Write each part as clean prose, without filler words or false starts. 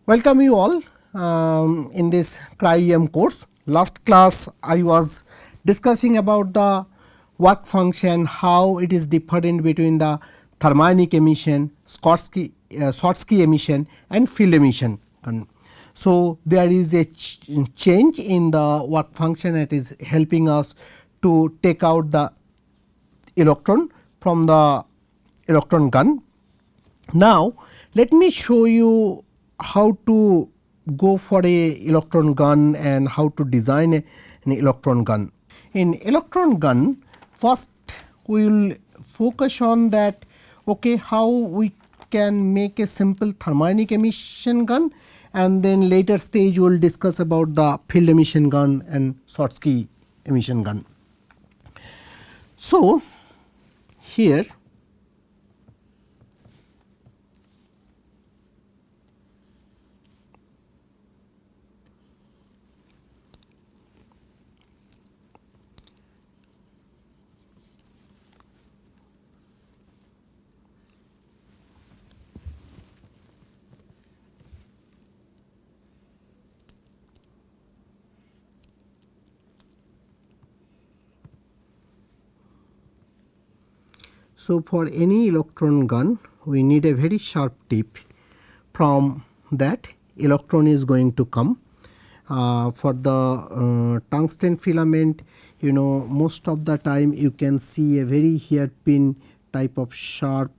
Welcome you all in this Cryo-EM course. Last class I was discussing about the work function, how it is different between the thermionic emission, Schottky emission and field emission. So, there is a change in the work function that is helping us to take out the electron from the electron gun. Now, let me show you how to go for a electron gun and how to design an electron gun. In electron gun, first we will focus on that how we can make a simple thermionic emission gun, and then later stage we will discuss about the field emission gun and Schottky emission gun. So, here so, for any electron gun we need a very sharp tip. From that electron is going to come. For the tungsten filament, most of the time you can see a very hairpin type of sharp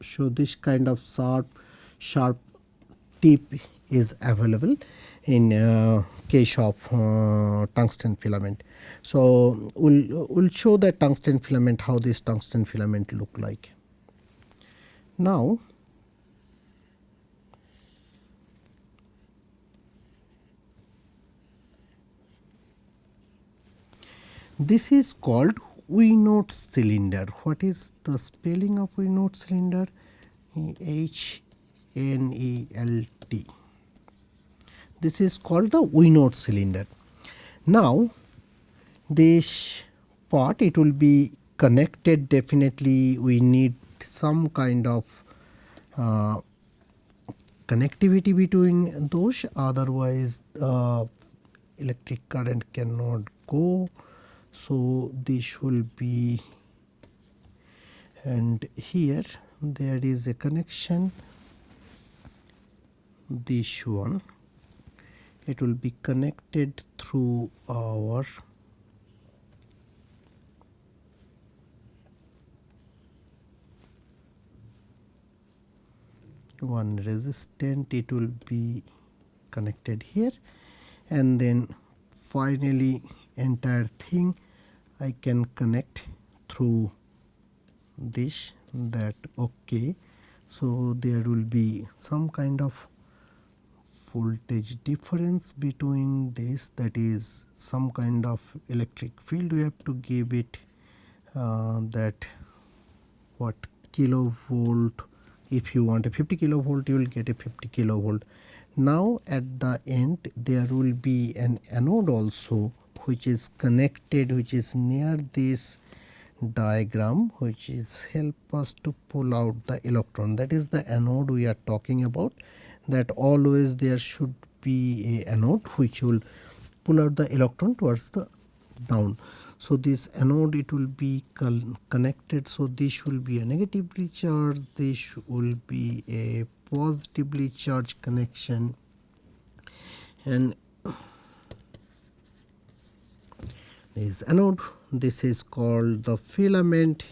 so this kind of sharp tip is available in case of tungsten filament. So, we'll show the tungsten filament, how this tungsten filament look like. Now, this is called Winott cylinder. What is the spelling of Winott cylinder? H-N-E-L-T. This is called the Winott cylinder. Now, this part, it will be connected. Definitely we need some kind of connectivity between those, otherwise electric current cannot go. So, this will be, and here there is a connection, this one, it will be connected through our one resistant, it will be connected here, and then finally entire thing I can connect through this, that okay. So, there will be some kind of voltage difference between this, that is some kind of electric field we have to give it, that what kilovolt. If you want a 50 kilovolt, you will get a 50 kilovolt. Now, at the end there will be an anode also, which is connected, which is near this diagram, which is help us to pull out the electron. That is the anode we are talking about, that always there should be a anode which will pull out the electron towards the down. So, this anode, it will be connected. So, this will be a negatively charged, this will be a positively charged connection, and this anode, this is called the filament.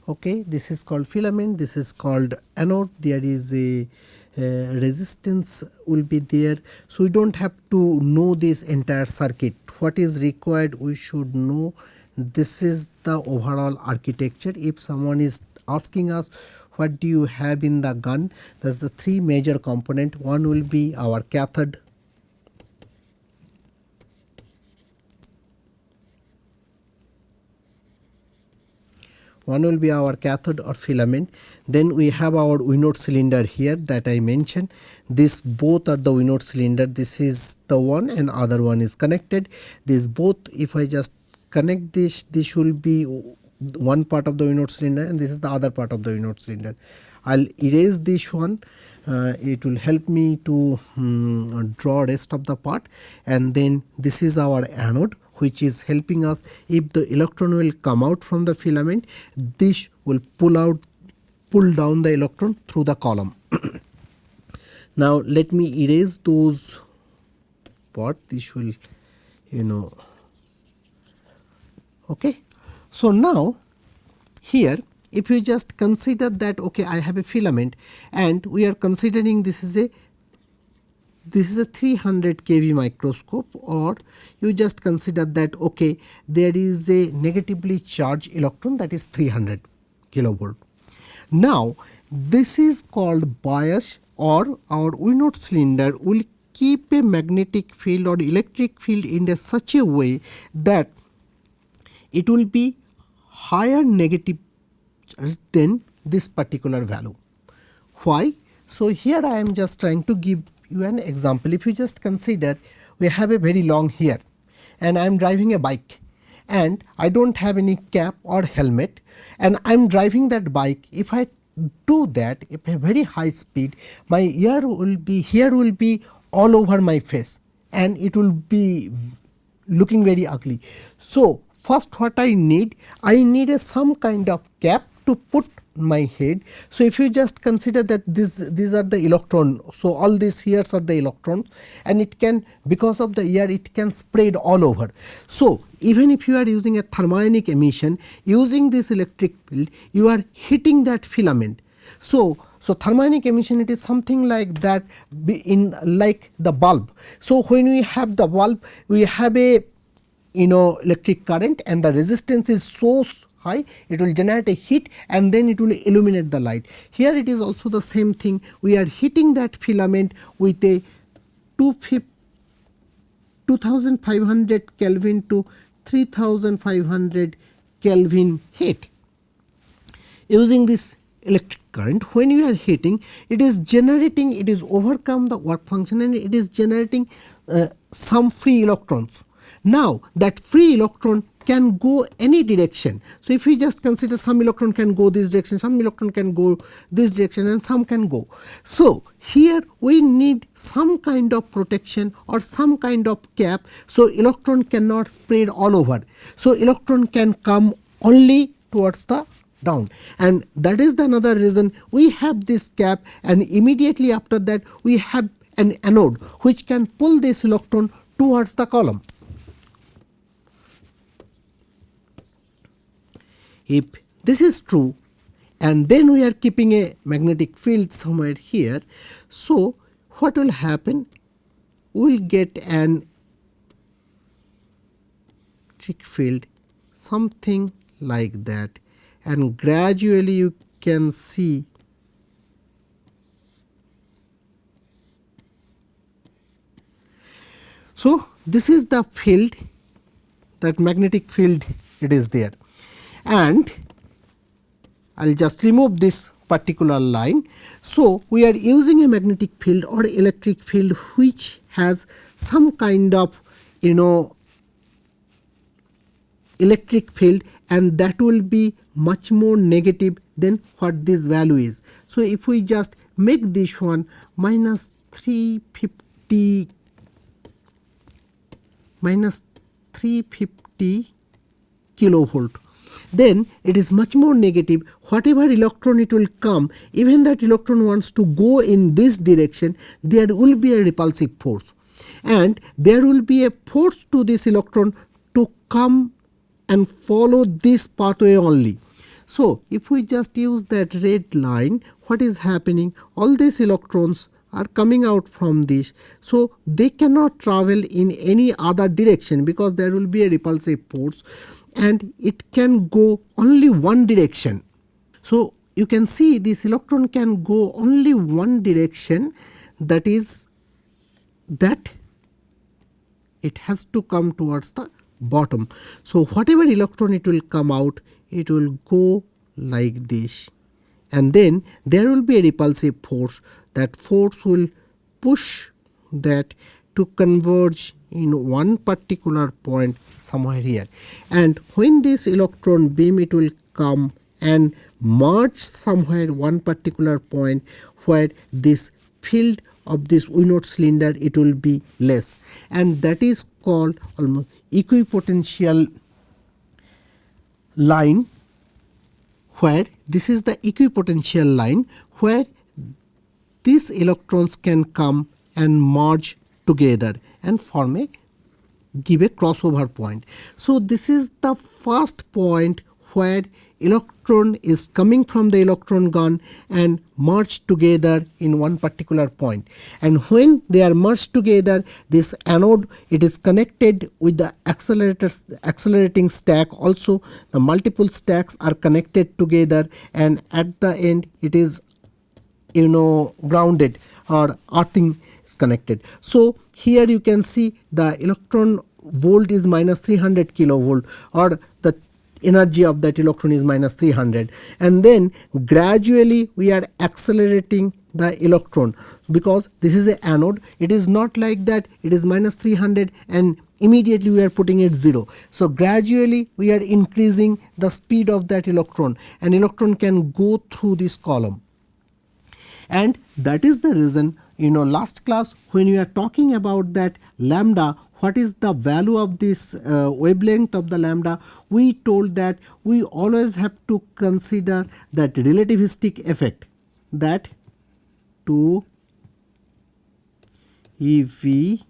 Okay, this is called filament, this is called anode. There is a resistance will be there. So, we do not have to know this entire circuit. What is required, we should know this is the overall architecture. If someone is asking us what do you have in the gun, that is the three major component. One will be our cathode, one will be our cathode or filament. Then we have our Winott cylinder here that I mentioned. This both are the Winott cylinder. This is the one and other one is connected. This both, if I just connect this, this will be one part of the Vinod cylinder and this is the other part of the Vinod cylinder. I'll erase this one, it will help me to draw rest of the part, and then this is our anode, which is helping us. If the electron will come out from the filament, this will pull down the electron through the column. Now let me erase those parts. This will, okay. So now here if you just consider that, okay, I have a filament and we are considering this is a 300 kV microscope, or you just consider that, okay, there is a negatively charged electron that is 300 kilovolt. Now this is called bias, or our Vinod cylinder will keep a magnetic field or electric field in such a way that it will be higher negative charge than this particular value. Why? So here I am just trying to give you an example. If you just consider, we have a very long hair and I am driving a bike and I don't have any cap or helmet and I am driving that bike. If I do that at a very high speed, my hair will be all over my face and it will be looking very ugly. So first what I need some kind of cap to put my head. So if you just consider that these are the electrons, so all these hairs are the electrons and it can, because of the air, it can spread all over. So even if you are using a thermionic emission, using this electric field, you are hitting that filament. So thermionic emission, it is something like that in like the bulb. So when we have the bulb, we have a electric current and the resistance is so high, it will generate a heat and then it will illuminate the light. Here it is also the same thing, we are hitting that filament with a 2500 Kelvin to 3500 Kelvin heat. Using this electric current, when you are hitting, it is generating, it is overcome the work function and it is generating some free electrons. Now that free electron can go any direction. So if we just consider, some electron can go this direction, some electron can go this direction and some can go. So here we need some kind of protection or some kind of cap, so electron cannot spread all over. So electron can come only towards the down, and that is the another reason we have this cap, and immediately after that we have an anode which can pull this electron towards the column. If this is true and then we are keeping a magnetic field somewhere here, so what will happen? We will get an electric field something like that, and gradually you can see so this is the field, that magnetic field, it is there. And I will just remove this particular line. So we are using a magnetic field or electric field which has some kind of electric field, and that will be much more negative than what this value is. So if we just make this one minus 350 kilovolt, then it is much more negative. Whatever electron it will come, even that electron wants to go in this direction, there will be a repulsive force and there will be a force to this electron to come and follow this pathway only. So if we just use that red line, what is happening? All these electrons are coming out from this, so they cannot travel in any other direction because there will be a repulsive force and it can go only one direction. So you can see this electron can go only one direction, that is that it has to come towards the bottom. So whatever electron it will come out, it will go like this, and then there will be a repulsive force. That force will push that to converge in one particular point somewhere here, and when this electron beam, it will come and merge somewhere one particular point where this field of this V0 cylinder, it will be less, and that is called almost equipotential line, where this is the equipotential line where these electrons can come and merge together and form a give a crossover point. So this is the first point where electron is coming from the electron gun and merged together in one particular point, and when they are merged together, this anode, it is connected with the accelerating stack. Also the multiple stacks are connected together, and at the end it is grounded or earthing is connected. So here you can see the electron volt is minus 300 kilovolt, or the energy of that electron is minus 300, and then gradually we are accelerating the electron, because this is a anode. It is not like that it is minus 300 and immediately we are putting it 0. So gradually we are increasing the speed of that electron, and electron can go through this column. And that is the reason, last class when we are talking about that lambda, what is the value of this wavelength of the lambda, we told that we always have to consider that relativistic effect, that 2 EV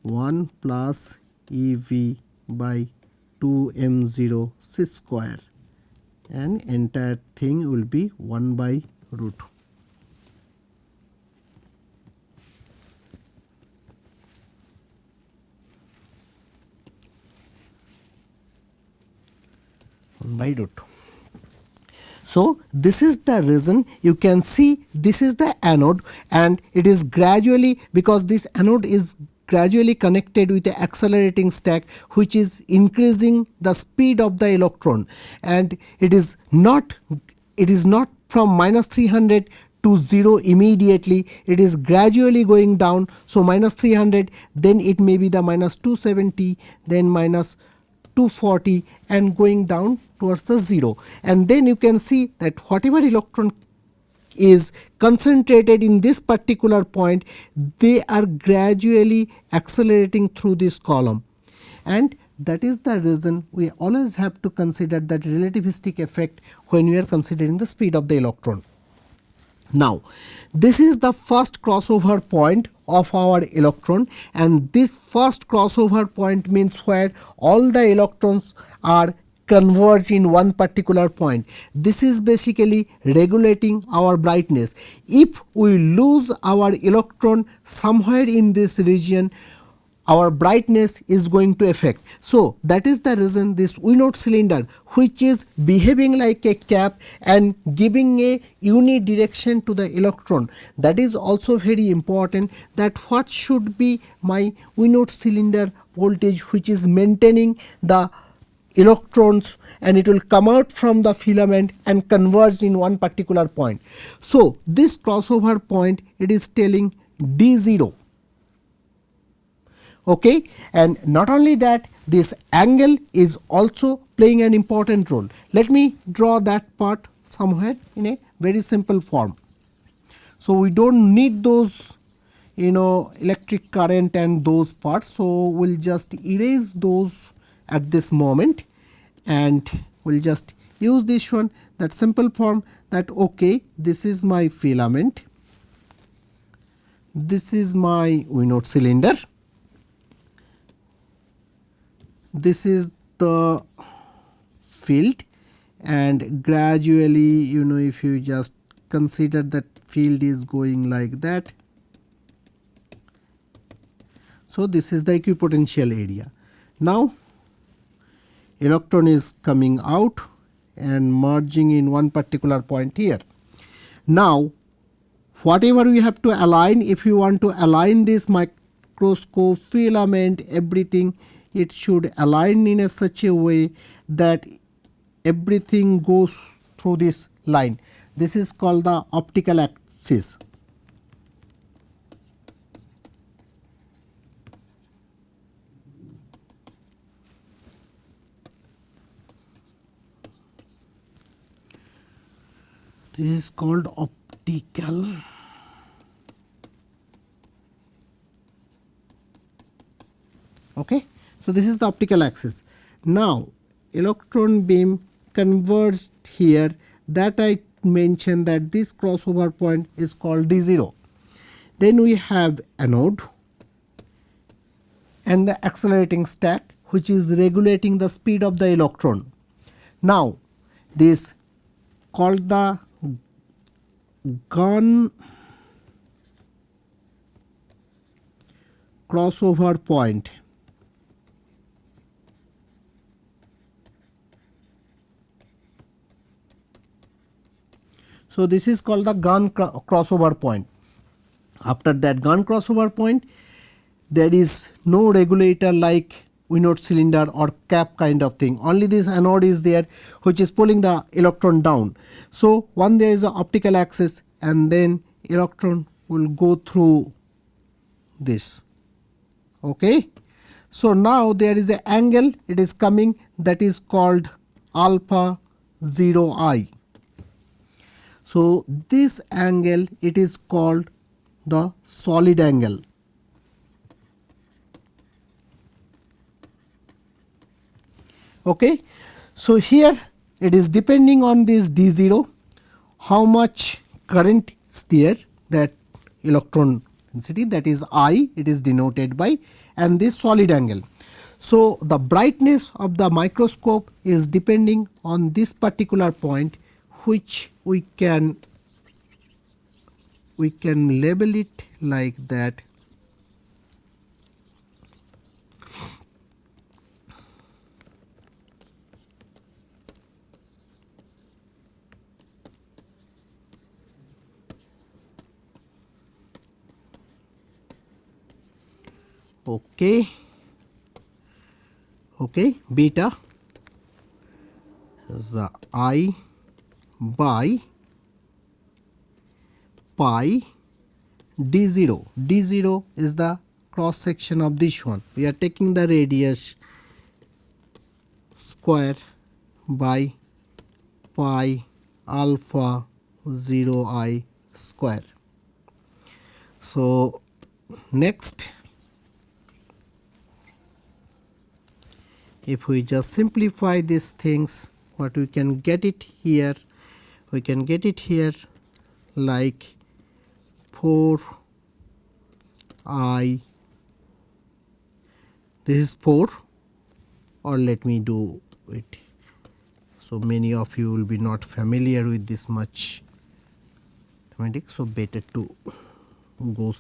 1 plus EV by 2 M0 C square, and entire thing will be 1 by root. By root. So this is the reason you can see this is the anode, and it is gradually, because this anode is gradually connected with the accelerating stack which is increasing the speed of the electron, and it is not from minus 300 to 0 immediately, it is gradually going down. So minus 300, then it may be the minus 270, then minus 240, and going down towards the 0, and then you can see that whatever electron is concentrated in this particular point, they are gradually accelerating through this column, and that is the reason we always have to consider that relativistic effect when we are considering the speed of the electron. Now this is the first crossover point of our electron, and this first crossover point means where all the electrons are converged in one particular point. This is basically regulating our brightness. If we lose our electron somewhere in this region, our brightness is going to affect. So that is the reason this V0 cylinder, which is behaving like a cap and giving a unidirection to the electron, that is also very important, that what should be my V0 cylinder voltage, which is maintaining the electrons, and it will come out from the filament and converge in one particular point. So this crossover point, it is telling D0. Okay, and not only that, this angle is also playing an important role. Let me draw that part somewhere in a very simple form. So we don't need those electric current and those parts, so we'll just erase those at this moment, and we'll just use this one, that simple form, that okay, this is my filament, this is my V0 cylinder, this is the field, and gradually if you just consider that field is going like that. So this is the equipotential area. Now electron is coming out and merging in one particular point here. Now whatever we have to align, if you want to align this microscope, filament, everything, it should align in such a way that everything goes through this line. This is called the optical axis. This is called optical. Okay, so this is the optical axis. Now electron beam converged here, that I mentioned that this crossover point is called D0. Then we have anode and the accelerating stack, which is regulating the speed of the electron. Now this called the gun crossover point. So this is called the gun crossover point. After that gun crossover point, there is no regulator like Winot cylinder or cap kind of thing. Only this anode is there, which is pulling the electron down. So when there is an optical axis, and then electron will go through this. Okay. So now there is an angle, it is coming, that is called alpha 0I. So this angle, it is called the solid angle. Okay. So here it is depending on this D0, how much current is there, that electron density, that is I, it is denoted by, and this solid angle. So the brightness of the microscope is depending on this particular point, which we can label it like that. Okay. Okay, beta is the I by pi D0. D0 is the cross section of this one. We are taking the radius square by pi alpha 0I square. So next, if we just simplify these things, what we can get it here, we can get it here like 4I, this is 4, or let me do it. So many of you will be not familiar with this much mathematics, so better to go.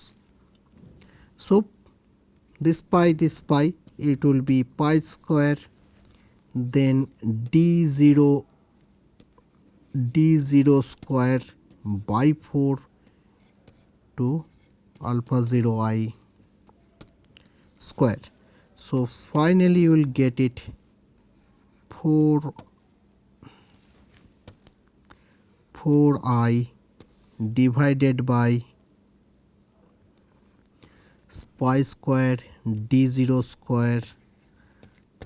So this pi, it will be pi square, then D0 square by 4 to alpha 0I square. So finally you will get it 4I divided by pi square D0 square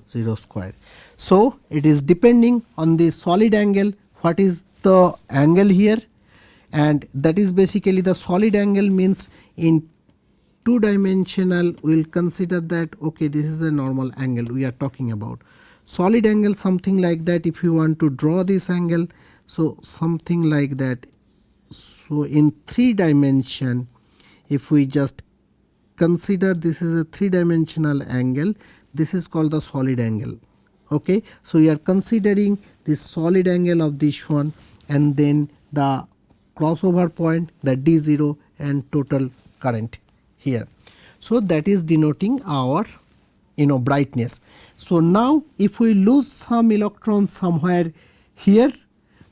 0 square. So it is depending on the solid angle, what is the angle here, and that is basically the solid angle, means in 2-dimensional we will consider that, okay, this is the normal angle we are talking about. Solid angle something like that, if you want to draw this angle, so something like that. So in 3-dimension, if we just consider this is a 3-dimensional angle, this is called the solid angle. Okay, so we are considering this solid angle of this one, and then the crossover point, the D0, and total current here. So that is denoting our brightness. So now if we lose some electrons somewhere here,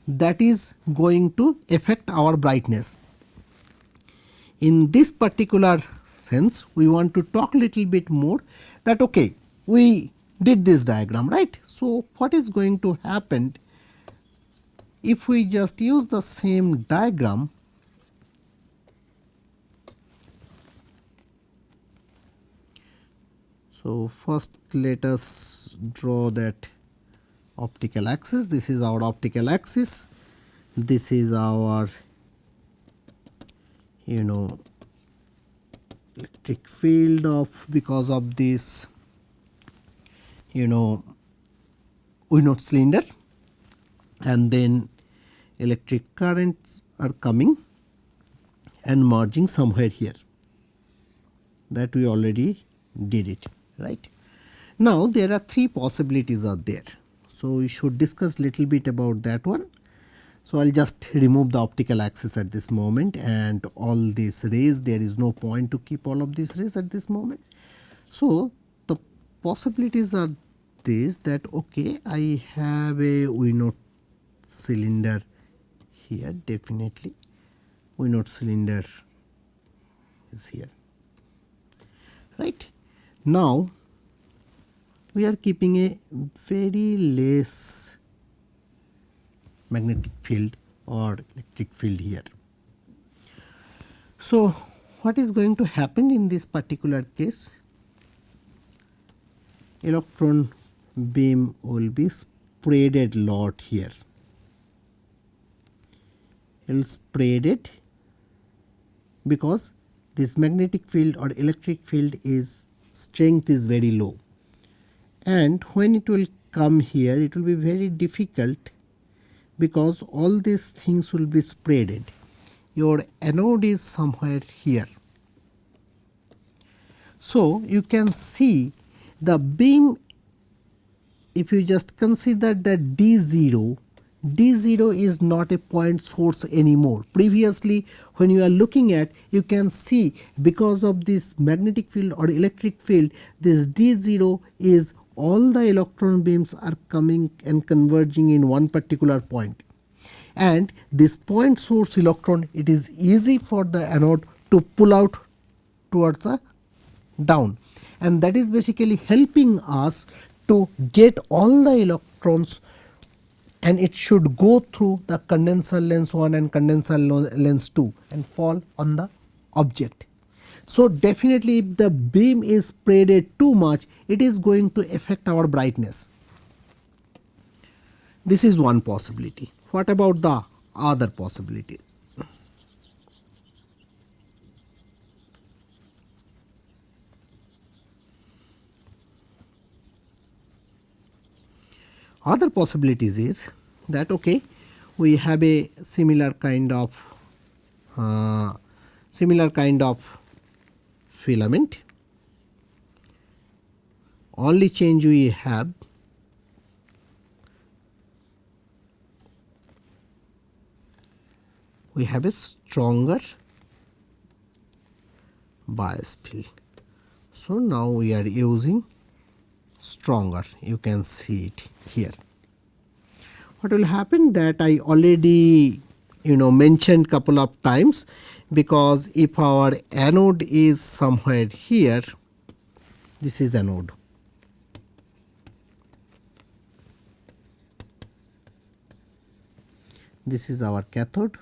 that is going to affect our brightness. In this particular sense, we want to talk little bit more that, okay, we did this diagram, right? So what is going to happen if we just use the same diagram? So first let us draw that optical axis. This is our optical axis, this is our electric field of because of this Winot cylinder, and then electric currents are coming and merging somewhere here. That we already did it, right? Now there are three possibilities are there, so we should discuss little bit about that one. So I'll just remove the optical axis at this moment, and all these rays, there is no point to keep all of these rays at this moment. So the possibilities are this, that okay, I have a Winot cylinder here, definitely Winot cylinder is here, right? Now we are keeping a very less magnetic field or electric field here. So what is going to happen in this particular case? Electron beam will be spreaded lot here. It will spread it because this magnetic field or electric field is strength is very low, and when it will come here, it will be very difficult because all these things will be spreaded. Your anode is somewhere here. So you can see the beam, if you just consider that D0 is not a point source anymore. Previously when you are looking at, you can see because of this magnetic field or electric field, this D0 is all the electron beams are coming and converging in one particular point, and this point source electron, it is easy for the anode to pull out towards the down, and that is basically helping us to get all the electrons, and it should go through the condenser lens 1 and condenser lens 2 and fall on the object. So definitely if the beam is spreaded too much, it is going to affect our brightness. This is one possibility. What about the other possibility? Other possibilities is that okay, we have a similar kind of filament. Only change we have, we have a stronger bias field. So now we are using stronger, you can see it here. What will happen, that I already mentioned couple of times, because if our anode is somewhere here, this is anode, this is our cathode,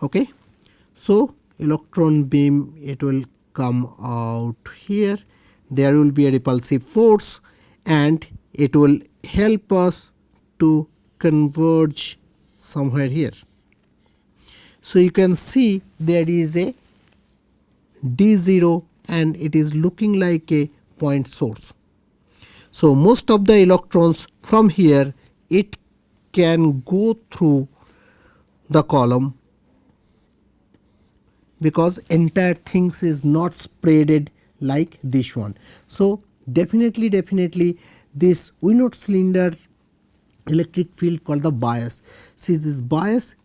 okay. So electron beam, it will come out here, there will be a repulsive force, and it will help us to converge somewhere here. So you can see there is a D0 and it is looking like a point source. So most of the electrons from here, it can go through the column, because entire things is not spreaded like this one. So definitely this Winot cylinder electric field called the bias. See, this bias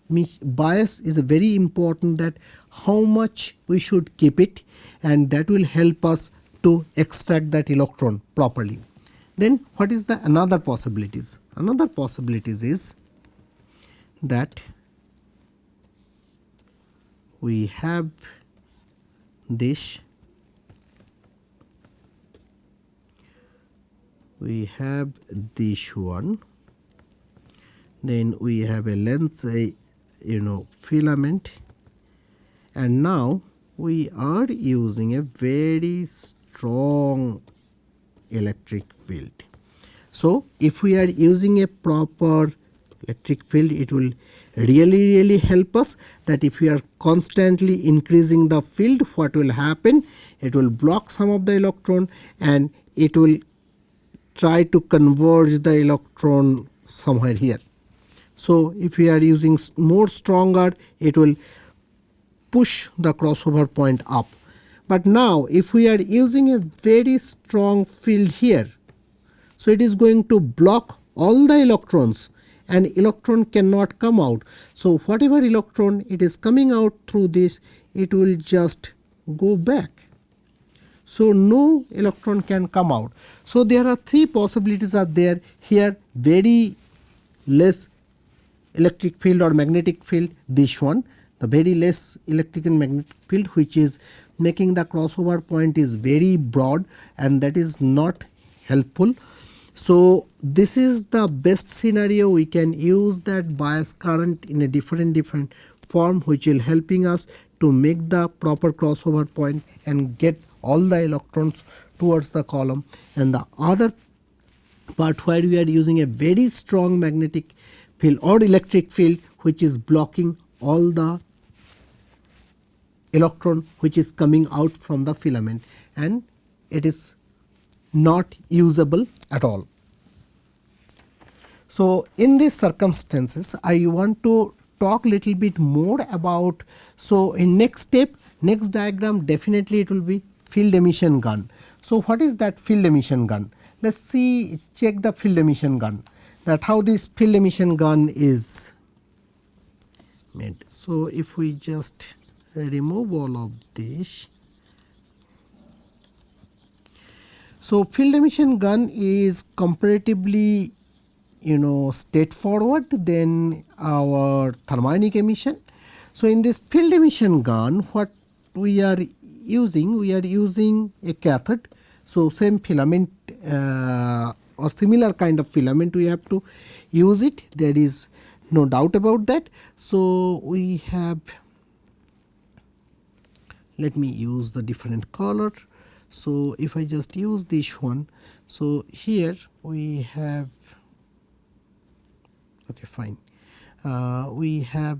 is a very important, that how much we should keep it, and that will help us to extract that electron properly. Then what is the another possibilities? Another possibilities is that we have this, we have this one, then we have a lens filament, and now we are using a very strong electric field. So if we are using a proper electric field, it will really help us, that if we are constantly increasing the field, what will happen, it will block some of the electron and it will try to converge the electron somewhere here. So if we are using more stronger, it will push the crossover point up. But now if we are using a very strong field here, so it is going to block all the electrons and electron cannot come out. So whatever electron it is coming out through this, it will just go back. So no electron can come out. So there are three possibilities are there here: very less electric field or magnetic field, this one, the very less electric and magnetic field, which is making the crossover point is very broad, and that is not helpful. So this is the best scenario. We can use that bias current in a different form, which will helping us to make the proper crossover point and get all the electrons towards the column. And the other part where we are using a very strong magnetic field or electric field, which is blocking all the electron which is coming out from the filament, and it is not usable at all. So in these circumstances, I want to talk little bit more about. So in next step, next diagram, definitely it will be field emission gun. So what is that field emission gun? Let's see, check the field emission gun, that how this field emission gun is made. So if we just remove all of this, so field emission gun is comparatively straightforward than our thermionic emission. So in this field emission gun, what we are using a cathode. So same filament or similar kind of filament we have to use it, there is no doubt about that. So we have, let me use the different color. So if I just use this one, so here we have, okay fine, we have,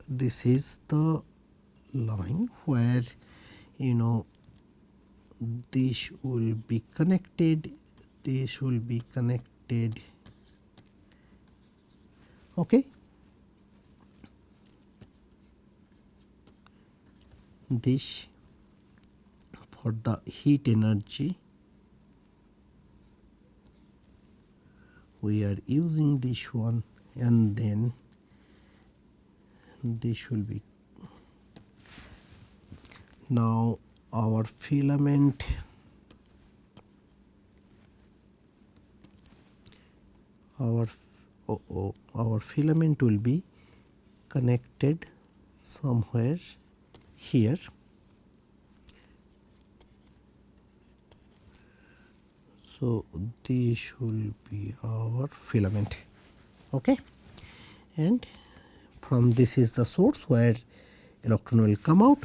this is the line where this will be connected, this will be connected, okay. This for the heat energy we are using this one, and then this will be, now our filament, our filament will be connected somewhere here. So this will be our filament, okay, and from this is the source where electron will come out,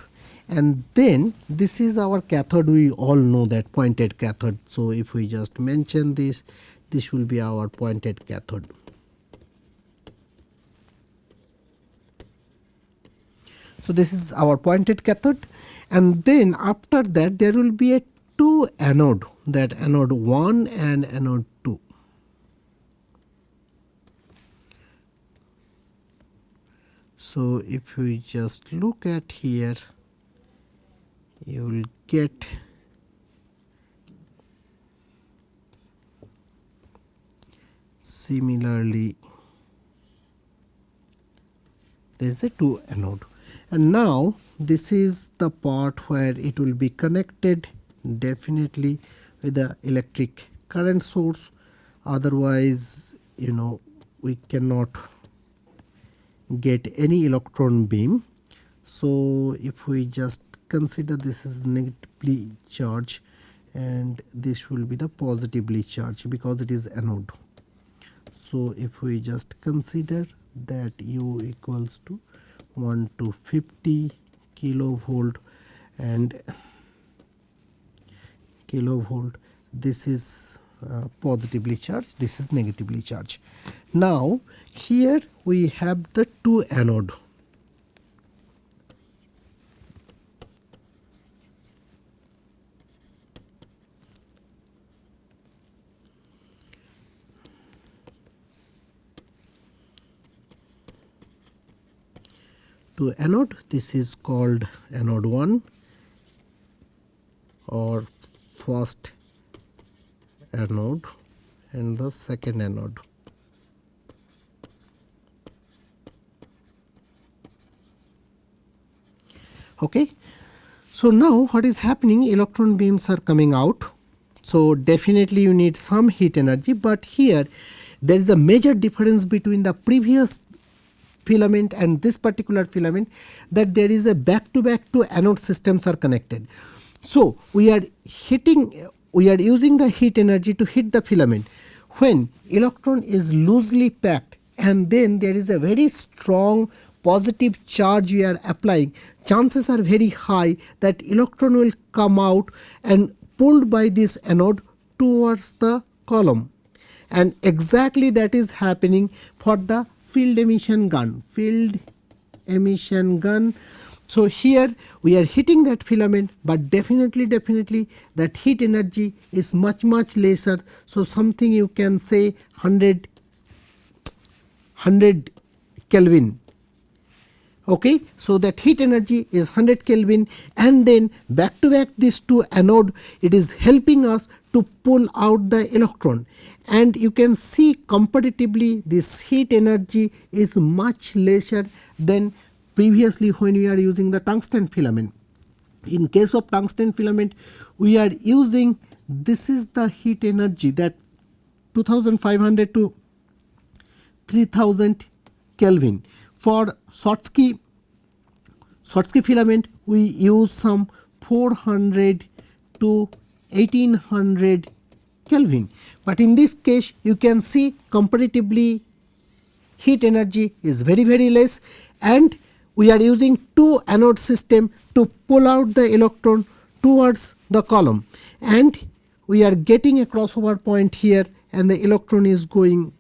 and then this is our cathode. We all know that pointed cathode. So if we just mention this, this will be our pointed cathode. So this is our pointed cathode, and then after that there will be a two anode, that anode 1 and anode 2. So if we just look at here, you will get similarly there is a two anode, and now this is the part where it will be connected definitely with the electric current source, otherwise we cannot get any electron beam. So if we just consider, this is negatively charged and this will be the positively charged because it is anode. So if we just consider that U equals to 1 to 50 kilovolt and kilovolt, this is positively charged, this is negatively charged. Now here we have the two anode. To anode, this is called anode 1 or first anode and the second anode. Okay, so now what is happening, electron beams are coming out, so definitely you need some heat energy, but here there is a major difference between the previous filament and this particular filament, that there is a back to back two anode systems are connected. So we are using the heat energy to hit the filament when electron is loosely packed, and then there is a very strong positive charge we are applying. Chances are very high that electron will come out and pulled by this anode towards the column, and exactly that is happening for the field emission gun. So here we are hitting that filament, but definitely that heat energy is much lesser. So something you can say 100 Kelvin. Okay, so that heat energy is 100 Kelvin, and then back to back these two anode, it is helping us to pull out the electron, and you can see comparatively this heat energy is much lesser than previously when we are using the tungsten filament. In case of tungsten filament, we are using, this is the heat energy, that 2500 to 3000 Kelvin. For Schottky filament, we use some 400 to 1800 Kelvin. But in this case, you can see comparatively heat energy is very less, and we are using two anode system to pull out the electron towards the column, and we are getting a crossover point here, and the electron is going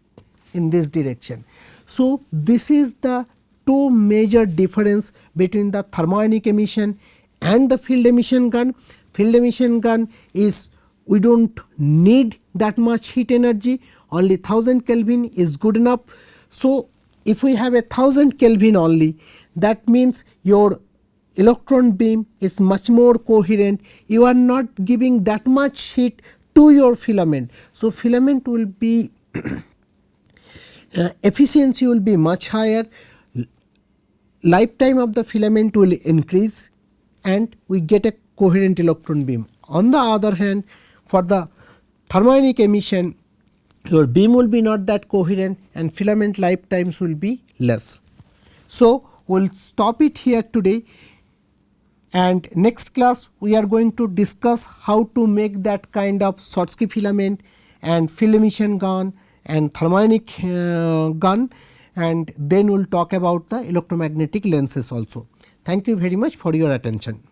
in this direction. So this is the two major difference between the thermionic emission and the field emission gun. Field emission gun is, we don't need that much heat energy, only 1000 Kelvin is good enough. So if we have 1000 Kelvin only, that means your electron beam is much more coherent, you are not giving that much heat to your filament. So filament will be efficiency will be much higher, lifetime of the filament will increase, and we get a coherent electron beam. On the other hand, for the thermionic emission, your beam will be not that coherent and filament lifetimes will be less. So we will stop it here today, and next class we are going to discuss how to make that kind of Schottky filament and field emission gun and thermionic gun, and then we will talk about the electromagnetic lenses also. Thank you very much for your attention.